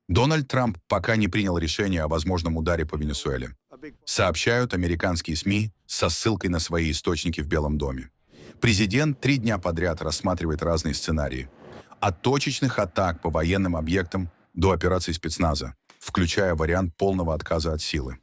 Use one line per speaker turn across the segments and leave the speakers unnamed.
Дональд Трамп пока не принял решение о возможном ударе по Венесуэле. Сообщают американские СМИ со ссылкой на свои источники в Белом доме. Президент 3 дня подряд рассматривает разные сценарии. От точечных атак по военным объектам до операций спецназа, включая вариант полного отказа от силы.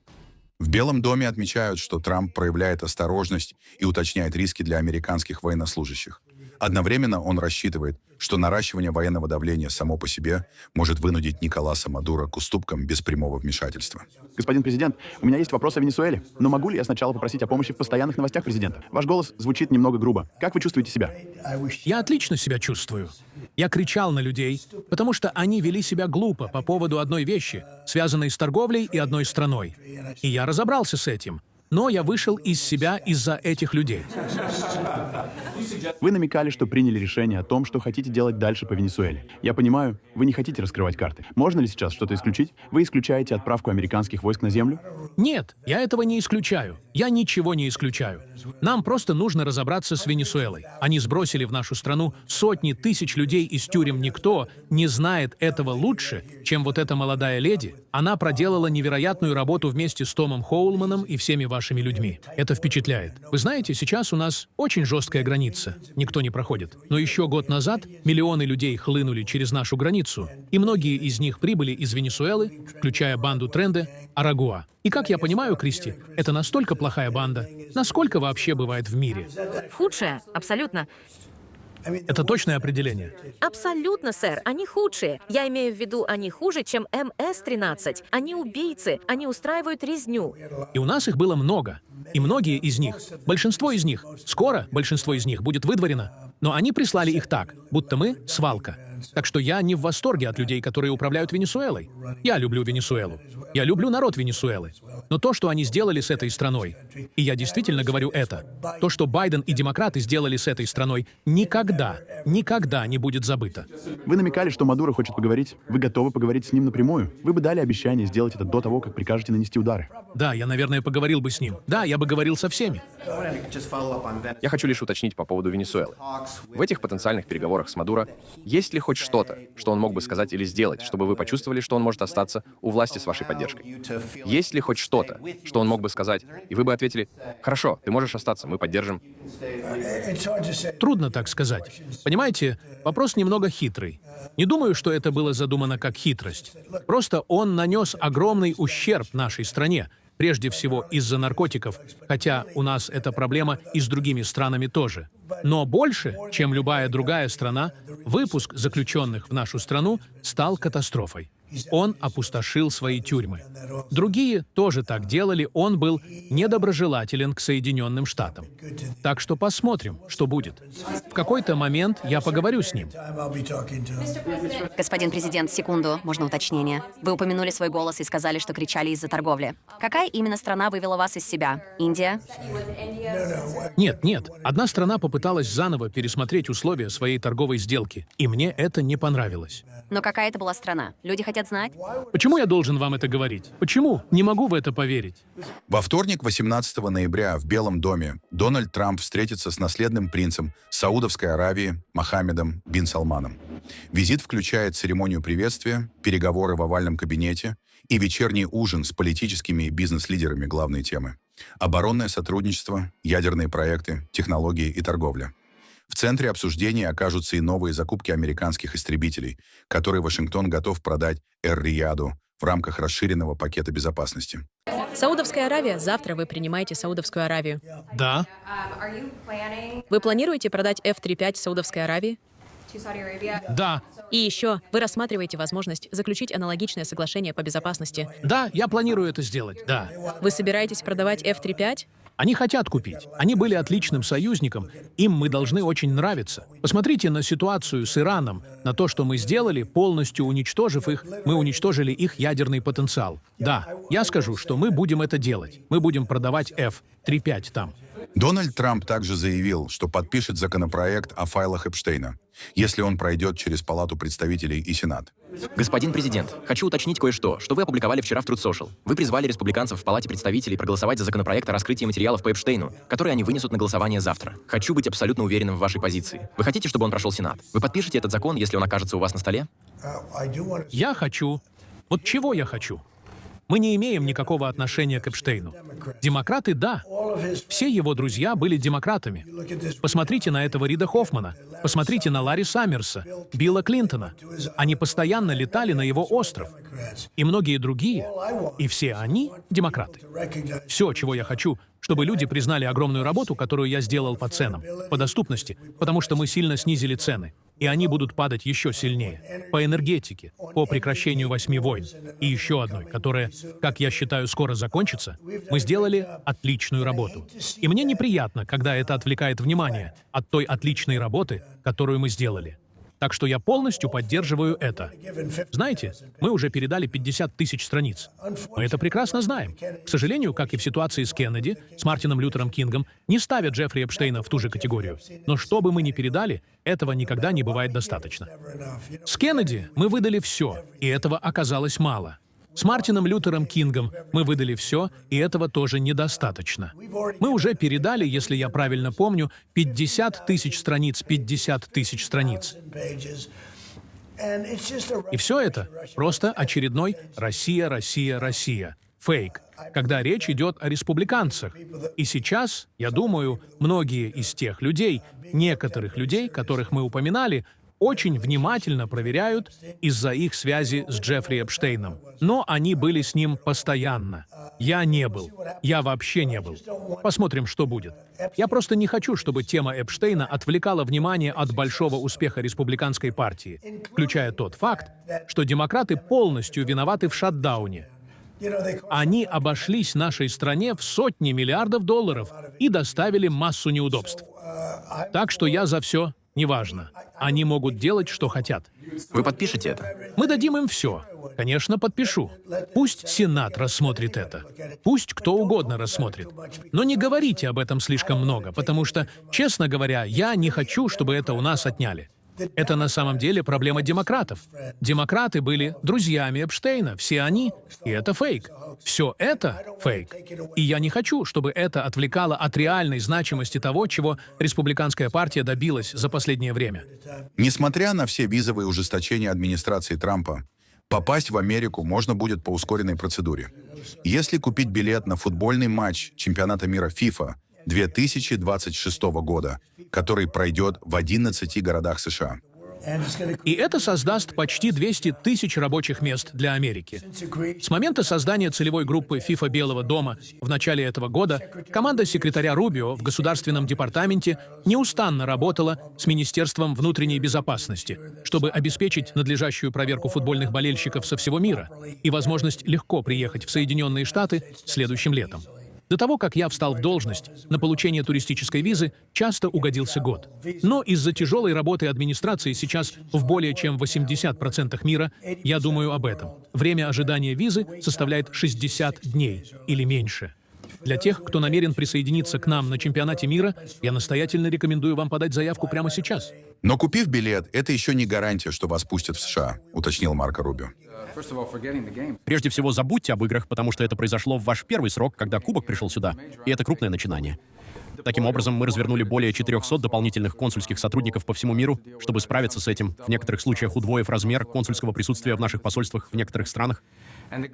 В Белом доме отмечают, что Трамп проявляет осторожность и уточняет риски для американских военнослужащих. Одновременно он рассчитывает, что наращивание военного давления само по себе может вынудить Николаса Мадуро к уступкам без прямого вмешательства.
Господин президент, у меня есть вопрос о Венесуэле, но могу ли я сначала попросить о помощи в постоянных новостях президента? Ваш голос звучит немного грубо. Как вы чувствуете себя?
Я отлично себя чувствую. Я кричал на людей, потому что они вели себя глупо по поводу одной вещи, связанной с торговлей и одной страной. И я разобрался с этим. Но я вышел из себя из-за этих людей.
Вы намекали, что приняли решение о том, что хотите делать дальше по Венесуэле. Я понимаю, вы не хотите раскрывать карты. Можно ли сейчас что-то исключить? Вы исключаете отправку американских войск на землю?
Нет, я этого не исключаю. Я ничего не исключаю. Нам просто нужно разобраться с Венесуэлой. Они сбросили в нашу страну сотни тысяч людей из тюрем. Никто не знает этого лучше, чем вот эта молодая леди. Она проделала невероятную работу вместе с Томом Хоулманом и всеми вашими людьми. Это впечатляет. Вы знаете, сейчас у нас очень жесткая граница. Никто не проходит. Но еще год назад миллионы людей хлынули через нашу границу, и многие из них прибыли из Венесуэлы, включая банду Тренде, Арагуа. И как я понимаю, Кристи, это настолько плохая банда, насколько вообще бывает в мире.
Худшая, абсолютно.
Это точное определение.
Абсолютно, сэр. Они худшие. Я имею в виду, они хуже, чем МС-13. Они убийцы. Они устраивают резню.
И у нас их было много. И многие из них, большинство из них, скоро большинство из них будет выдворено. Но они прислали их так, будто мы — свалка. Так что я не в восторге от людей, которые управляют Венесуэлой. Я люблю Венесуэлу. Я люблю народ Венесуэлы. Но то, что они сделали с этой страной, и я действительно говорю это, то, что Байден и демократы сделали с этой страной, никогда не будет забыто.
Вы намекали, что Мадуро хочет поговорить. Вы готовы поговорить с ним напрямую? Вы бы дали обещание сделать это до того, как прикажете нанести удары.
Да, я, наверное, поговорил бы с ним. Да, я бы говорил со всеми.
Я хочу лишь уточнить по поводу Венесуэлы. В этих потенциальных переговорах с Мадуро есть ли хоть что-то, что он мог бы сказать или сделать, чтобы вы почувствовали, что он может остаться у власти с вашей поддержкой? Есть ли хоть что-то, что он мог бы сказать, и вы бы ответили: «Хорошо, ты можешь остаться, мы поддержим».
Трудно так сказать. Понимаете, вопрос немного хитрый. Не думаю, что это было задумано как хитрость. Просто он нанес огромный ущерб нашей стране, прежде всего из-за наркотиков, хотя у нас эта проблема и с другими странами тоже. Но больше, чем любая другая страна, выпуск заключенных в нашу страну стал катастрофой. Он опустошил свои тюрьмы. Другие тоже так делали, он был недоброжелателен к Соединенным Штатам. Так что посмотрим, что будет. В какой-то момент я поговорю с ним.
Господин президент, секунду, можно уточнение. Вы упомянули свой голос и сказали, что кричали из-за торговли. Какая именно страна вывела вас из себя? Индия?
Нет. Одна страна попыталась заново пересмотреть условия своей торговой сделки, и мне это не понравилось.
Но какая это была страна? Люди хотят знать?
Почему я должен вам это говорить? Почему? Не могу в это поверить.
Во вторник, 18 ноября, в Белом доме Дональд Трамп встретится с наследным принцем Саудовской Аравии Мохаммедом бин Салманом. Визит включает церемонию приветствия, переговоры в овальном кабинете и вечерний ужин с политическими и бизнес-лидерами главной темы. Оборонное сотрудничество, ядерные проекты, технологии и торговля. В центре обсуждения окажутся и новые закупки американских истребителей, которые Вашингтон готов продать Эр-Рияду в рамках расширенного пакета безопасности.
Саудовская Аравия. Завтра вы принимаете Саудовскую Аравию.
Да.
Вы планируете продать F-35 Саудовской Аравии?
Да.
И еще, вы рассматриваете возможность заключить аналогичное соглашение по безопасности.
Да, я планирую это сделать, да.
Вы собираетесь продавать F-35?
Они хотят купить. Они были отличным союзником. Им мы должны очень нравиться. Посмотрите на ситуацию с Ираном, на то, что мы сделали, полностью уничтожив их, мы уничтожили их ядерный потенциал. Да, я скажу, что мы будем это делать. Мы будем продавать F-35 там.
Дональд Трамп также заявил, что подпишет законопроект о файлах Эпштейна, если он пройдет через Палату представителей и Сенат.
Господин президент, хочу уточнить кое-что, что вы опубликовали вчера в Truth Social. Вы призвали республиканцев в Палате представителей проголосовать за законопроект о раскрытии материалов по Эпштейну, который они вынесут на голосование завтра. Хочу быть абсолютно уверенным в вашей позиции. Вы хотите, чтобы он прошел Сенат? Вы подпишете этот закон, если он окажется у вас на столе?
Я хочу. Вот чего я хочу? Мы не имеем никакого отношения к Эпштейну. Демократы — да. Все его друзья были демократами. Посмотрите на этого Рида Хоффмана, посмотрите на Ларри Саммерса, Билла Клинтона. Они постоянно летали на его остров. И многие другие. И все они — демократы. Все, чего я хочу, чтобы люди признали огромную работу, которую я сделал по ценам, по доступности, потому что мы сильно снизили цены. И они будут падать еще сильнее. По энергетике, по прекращению 8 войн. И еще одной, которая, как я считаю, скоро закончится, мы сделали отличную работу. И мне неприятно, когда это отвлекает внимание от той отличной работы, которую мы сделали. Так что я полностью поддерживаю это. Знаете, мы уже передали 50 тысяч страниц. Мы это прекрасно знаем. К сожалению, как и в ситуации с Кеннеди, с Мартином Лютером Кингом, не ставят Джеффри Эпштейна в ту же категорию. Но что бы мы ни передали, этого никогда не бывает достаточно. С Кеннеди мы выдали все, и этого оказалось мало. С Мартином Лютером Кингом мы выдали все, и этого тоже недостаточно. Мы уже передали, если я правильно помню, 50 тысяч страниц, 50 тысяч страниц. И все это просто очередной «Россия, Россия, Россия» фейк, когда речь идет о республиканцах. И сейчас, я думаю, многие из тех людей, некоторых людей, которых мы упоминали, очень внимательно проверяют из-за их связи с Джеффри Эпштейном. Но они были с ним постоянно. Я не был. Я вообще не был. Посмотрим, что будет. Я просто не хочу, чтобы тема Эпштейна отвлекала внимание от большого успеха республиканской партии, включая тот факт, что демократы полностью виноваты в шатдауне. Они обошлись нашей стране в сотни миллиардов долларов и доставили массу неудобств. Так что я за все. Неважно. Они могут делать, что хотят.
Вы подпишете это?
Мы дадим им все. Конечно, подпишу. Пусть Сенат рассмотрит это. Пусть кто угодно рассмотрит. Но не говорите об этом слишком много, потому что, честно говоря, я не хочу, чтобы это у нас отняли. Это на самом деле проблема демократов. Демократы были друзьями Эпштейна, все они, и это фейк. Все это фейк. И я не хочу, чтобы это отвлекало от реальной значимости того, чего республиканская партия добилась за последнее время.
Несмотря на все визовые ужесточения администрации Трампа, попасть в Америку можно будет по ускоренной процедуре. Если купить билет на футбольный матч чемпионата мира FIFA 2026 года, который пройдет в 11 городах США.
И это создаст почти 200 тысяч рабочих мест для Америки. С момента создания целевой группы FIFA Белого дома в начале этого года команда секретаря Рубио в Государственном департаменте неустанно работала с Министерством внутренней безопасности, чтобы обеспечить надлежащую проверку футбольных болельщиков со всего мира и возможность легко приехать в Соединенные Штаты следующим летом. До того, как я встал в должность, на получение туристической визы часто угодился год. Но из-за тяжелой работы администрации сейчас в более чем 80% мира я думаю об этом. Время ожидания визы составляет 60 дней или меньше. Для тех, кто намерен присоединиться к нам на чемпионате мира, я настоятельно рекомендую вам подать заявку прямо сейчас.
Но купив билет, это еще не гарантия, что вас пустят в США, уточнил Марко Рубио.
Прежде всего, забудьте об играх, потому что это произошло в ваш первый срок, когда Кубок пришел сюда, и это крупное начинание. Таким образом, мы развернули более 400 дополнительных консульских сотрудников по всему миру, чтобы справиться с этим, в некоторых случаях удвоив размер консульского присутствия в наших посольствах в некоторых странах.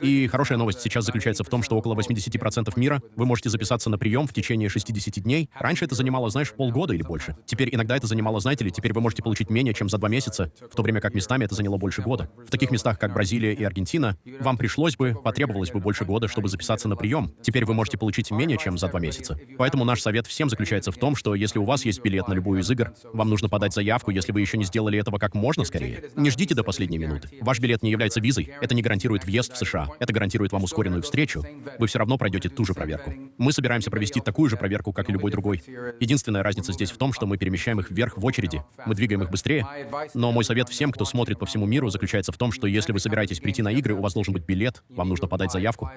И хорошая новость сейчас заключается в том, что около 80% мира вы можете записаться на прием в течение 60 дней. Раньше это занимало, знаешь, полгода или больше. Теперь иногда это занимало, знаете ли, теперь вы можете получить менее чем за 2 месяца, в то время как местами это заняло больше года. В таких местах, как Бразилия и Аргентина, вам потребовалось бы больше года, чтобы записаться на прием. Теперь вы можете получить менее чем за 2 месяца. Поэтому наш совет всем заключается в том, что если у вас есть билет на любую из игр, вам нужно подать заявку, если вы еще не сделали этого как можно скорее. Не ждите до последней минуты. Ваш билет не является визой, это не гарантирует въезд в США. Это гарантирует вам ускоренную встречу. Вы все равно пройдете ту же проверку. Мы собираемся провести такую же проверку, как и любой другой. Единственная разница здесь в том, что мы перемещаем их вверх в очереди. Мы двигаем их быстрее. Но мой совет всем, кто смотрит по всему миру, заключается в том, что если вы собираетесь прийти на игры, у вас должен быть билет, вам нужно подать заявку.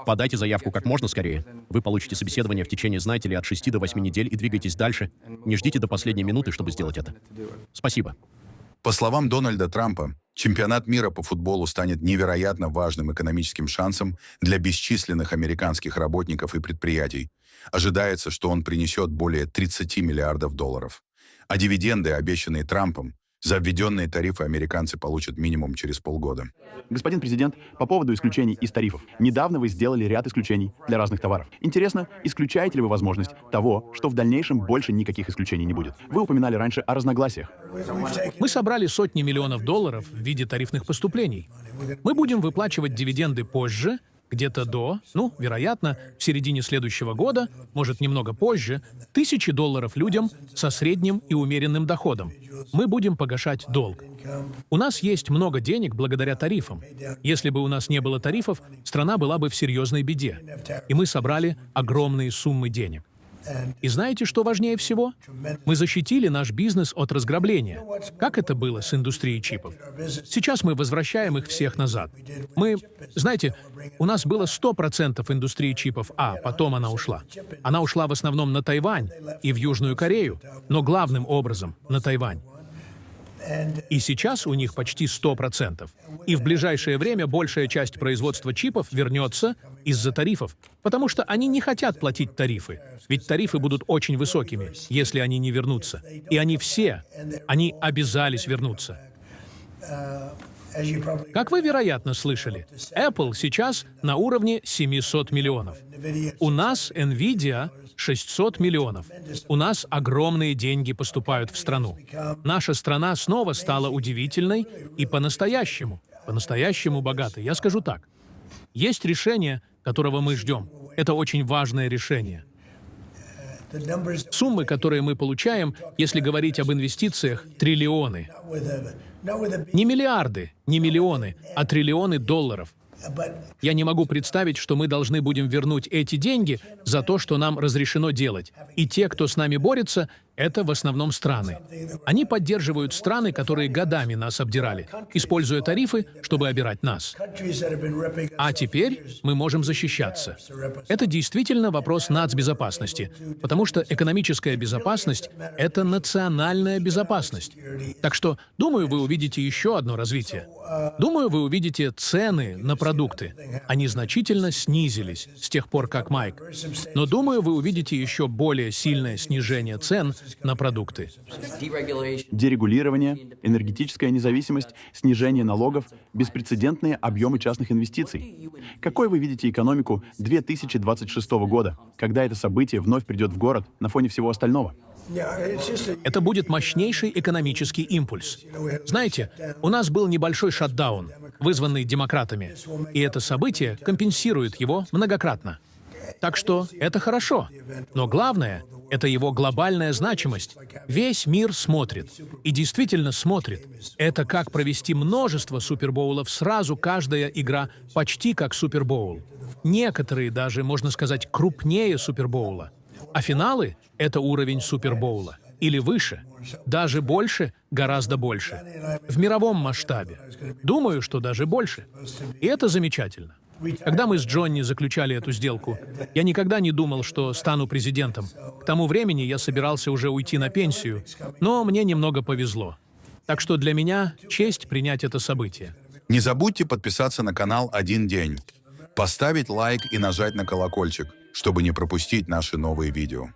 Подайте заявку как можно скорее. Вы получите собеседование в течение, знаете ли, от 6 до 8 недель и двигайтесь дальше. Не ждите до последней минуты, чтобы сделать это. Спасибо.
По словам Дональда Трампа, чемпионат мира по футболу станет невероятно важным экономическим шансом для бесчисленных американских работников и предприятий. Ожидается, что он принесет более 30 миллиардов долларов. А дивиденды, обещанные Трампом, За введенные тарифы американцы получат минимум через полгода.
Господин президент, по поводу исключений из тарифов. Недавно вы сделали ряд исключений для разных товаров. Интересно, исключаете ли вы возможность того, что в дальнейшем больше никаких исключений не будет? Вы упоминали раньше о разногласиях.
Мы собрали сотни миллионов долларов в виде тарифных поступлений. Мы будем выплачивать дивиденды позже, где-то вероятно, в середине следующего года, может, немного позже, $1000 людям со средним и умеренным доходом. Мы будем погашать долг. У нас есть много денег благодаря тарифам. Если бы у нас не было тарифов, страна была бы в серьезной беде. И мы собрали огромные суммы денег. И знаете, что важнее всего? Мы защитили наш бизнес от разграбления. Как это было с индустрией чипов? Сейчас мы возвращаем их всех назад. Знаете, у нас было 100% индустрии чипов, а потом она ушла. Она ушла в основном на Тайвань и в Южную Корею, но главным образом на Тайвань. И сейчас у них почти 100%. И в ближайшее время большая часть производства чипов вернется из-за тарифов, потому что они не хотят платить тарифы. Ведь тарифы будут очень высокими, если они не вернутся. И они обязались вернуться. Как вы, вероятно, слышали, Apple сейчас на уровне 700 миллионов. У нас NVIDIA 600 миллионов. У нас огромные деньги поступают в страну. Наша страна снова стала удивительной и по-настоящему богатой. Я скажу так. Есть решение, которого мы ждем. Это очень важное решение. Суммы, которые мы получаем, если говорить об инвестициях, триллионы. Не миллиарды, не миллионы, а триллионы долларов. Я не могу представить, что мы должны будем вернуть эти деньги за то, что нам разрешено делать. И те, кто с нами борется, это в основном страны. Они поддерживают страны, которые годами нас обдирали, используя тарифы, чтобы обирать нас. А теперь мы можем защищаться. Это действительно вопрос нацбезопасности, потому что экономическая безопасность — это национальная безопасность. Так что, думаю, вы увидите еще одно развитие. Думаю, вы увидите цены на продукты. Они значительно снизились с тех пор, как Майк. Но думаю, вы увидите еще более сильное снижение цен на продукты.
Дерегулирование, энергетическая независимость, снижение налогов, беспрецедентные объемы частных инвестиций. Какой вы видите экономику 2026 года, когда это событие вновь придет в город на фоне всего остального?
Это будет мощнейший экономический импульс. Знаете, у нас был небольшой шатдаун, вызванный демократами, и это событие компенсирует его многократно. Так что это хорошо. Но главное — это его глобальная значимость. Весь мир смотрит. И действительно смотрит. Это как провести множество супербоулов сразу, каждая игра почти как супербоул. Некоторые даже, можно сказать, крупнее супербоула. А финалы — это уровень супербоула. Или выше. Даже больше, гораздо больше. В мировом масштабе. Думаю, что даже больше. И это замечательно. Когда мы с Джонни заключали эту сделку, я никогда не думал, что стану президентом. К тому времени я собирался уже уйти на пенсию, но мне немного повезло. Так что для меня честь принять это событие.
Не забудьте подписаться на канал «Один день», поставить лайк и нажать на колокольчик, чтобы не пропустить наши новые видео.